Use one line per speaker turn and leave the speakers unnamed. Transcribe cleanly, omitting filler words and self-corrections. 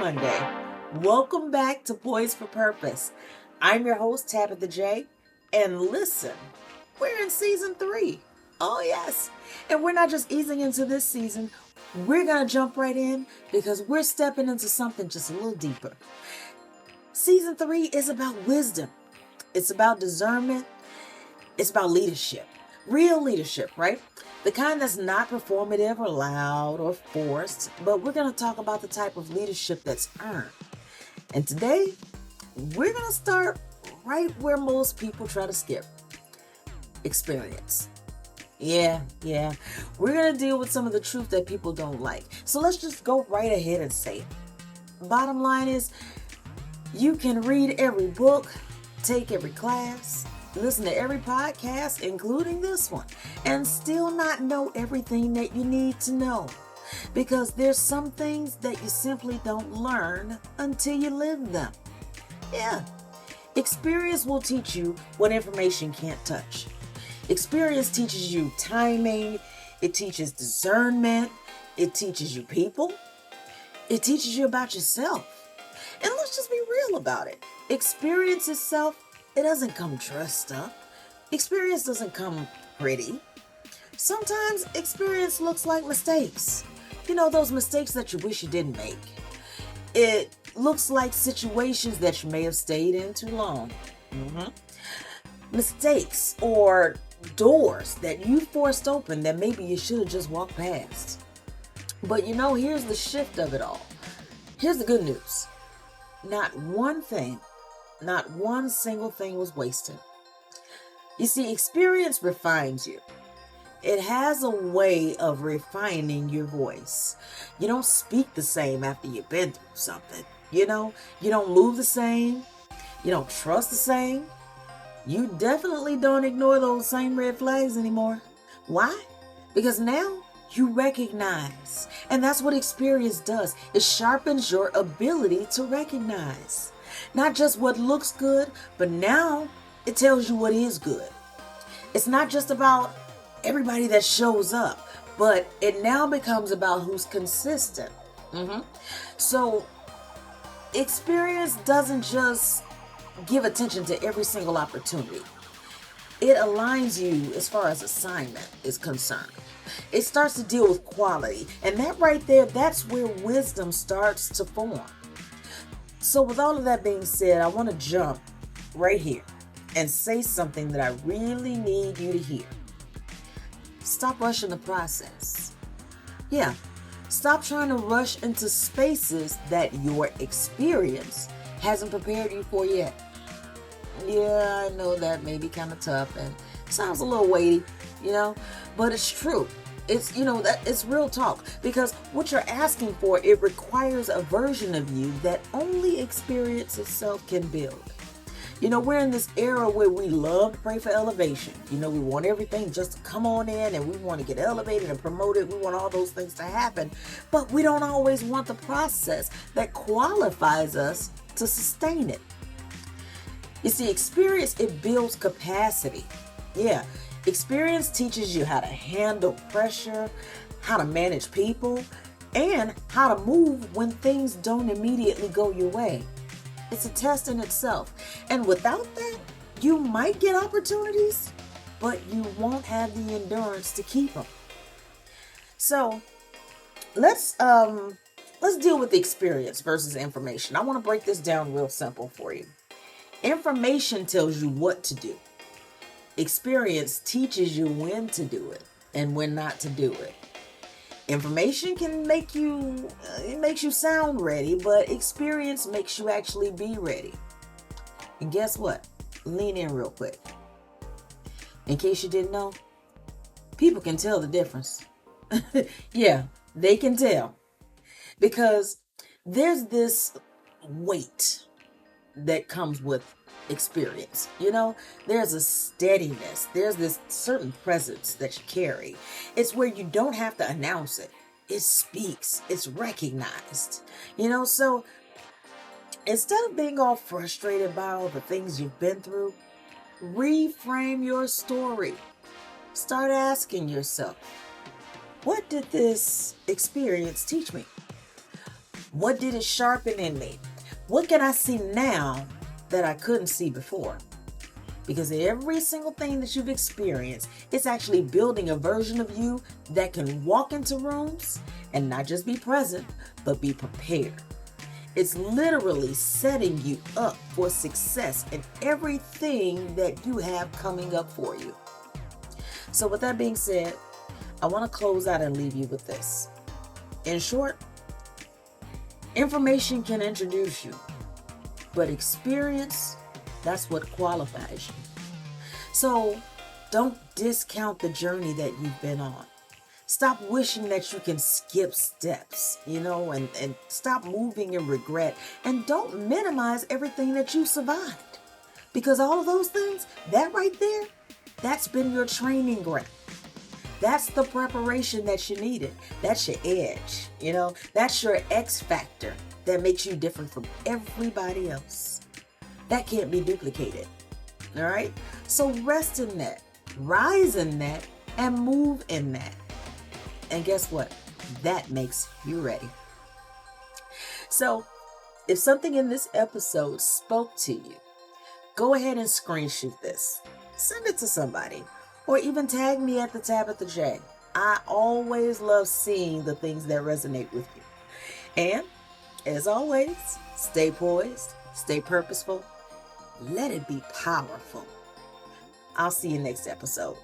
Monday. Welcome back to Poised for Purpose. I'm your host, Tabitha J. And listen, we're in season 3. Oh, yes. And we're not just easing into this season. We're going to jump right in because we're stepping into something just a little deeper. Season 3 is about wisdom. It's about discernment. It's about leadership. Real leadership, right? The kind that's not performative or loud or forced, but we're going to talk about the type of leadership that's earned. And today, we're going to start right where most people try to skip. Experience. Yeah. We're going to deal with some of the truth that people don't like. So let's just go right ahead and say it. Bottom line is, you can read every book, take every class, listen to every podcast, including this one, and still not know everything that you need to know. Because there's some things that you simply don't learn until you live them. Yeah. Experience will teach you what information can't touch. Experience teaches you timing. It teaches discernment. It teaches you people. It teaches you about yourself. And let's just be real about it. Experience itself, it doesn't come dressed up. Experience doesn't come pretty. Sometimes experience looks like mistakes. You know, those mistakes that you wish you didn't make. It looks like situations that you may have stayed in too long. Mistakes or doors that you forced open that maybe you should have just walked past. But you know, here's the shift of it all. Here's the good news. Not one single thing was wasted. You see, experience refines you. It has a way of refining your voice. You don't speak the same after you've been through something. You know, you don't move the same. You don't trust the same. You definitely don't ignore those same red flags anymore. Why? Because now you recognize. And that's what experience does. It sharpens your ability to recognize. Not just what looks good, but now it tells you what is good. It's not just about everybody that shows up, but it now becomes about who's consistent. So experience doesn't just give attention to every single opportunity. It aligns you as far as assignment is concerned. It starts to deal with quality. And that right there, that's where wisdom starts to form. So with all of that being said, I want to jump right here and say something that I really need you to hear. Stop rushing the process. Yeah, stop trying to rush into spaces that your experience hasn't prepared you for yet. Yeah, I know that may be kind of tough and sounds a little weighty, but it's true. It's, that it's real talk, because what you're asking for, it requires a version of you that only experience itself can build. We're in this era where we love to pray for elevation. We want everything just to come on in, and we want to get elevated and promoted. We want all those things to happen, but we don't always want the process that qualifies us to sustain it. You see, experience, it builds capacity. Yeah. Experience teaches you how to handle pressure, how to manage people, and how to move when things don't immediately go your way. It's a test in itself. And without that, you might get opportunities, but you won't have the endurance to keep them. So let's deal with the experience versus information. I want to break this down real simple for you. Information tells you what to do. Experience teaches you when to do it and when not to do it. Information can make you, it makes you sound ready, but experience makes you actually be ready. And guess what? Lean in real quick. In case you didn't know, people can tell the difference. Yeah, they can tell. Because there's this weight that comes with experience. There's a steadiness. There's this certain presence that you carry. It's where you don't have to announce it. It speaks. It's recognized. So instead of being all frustrated by all the things you've been through, reframe your story. Start asking yourself, what did this experience teach me? What did it sharpen in me? What can I see now that I couldn't see before? Because every single thing that you've experienced, it's actually building a version of you that can walk into rooms and not just be present, but be prepared. It's literally setting you up for success in everything that you have coming up for you. So with that being said, I want to close out and leave you with this. In short, information can introduce you, but experience, that's what qualifies you. So don't discount the journey that you've been on. Stop wishing that you can skip steps, and stop moving in regret. And don't minimize everything that you survived. Because all of those things, that right there, that's been your training ground. That's the preparation that you needed. That's your edge, that's your X factor that makes you different from everybody else. That can't be duplicated. All right? So rest in that, rise in that, and move in that. And guess what? That makes you ready. So if something in this episode spoke to you, go ahead and screenshot this. Send it to somebody. Or even tag me at the Tabitha J. I always love seeing the things that resonate with you. And as always, stay poised, stay purposeful, let it be powerful. I'll see you next episode.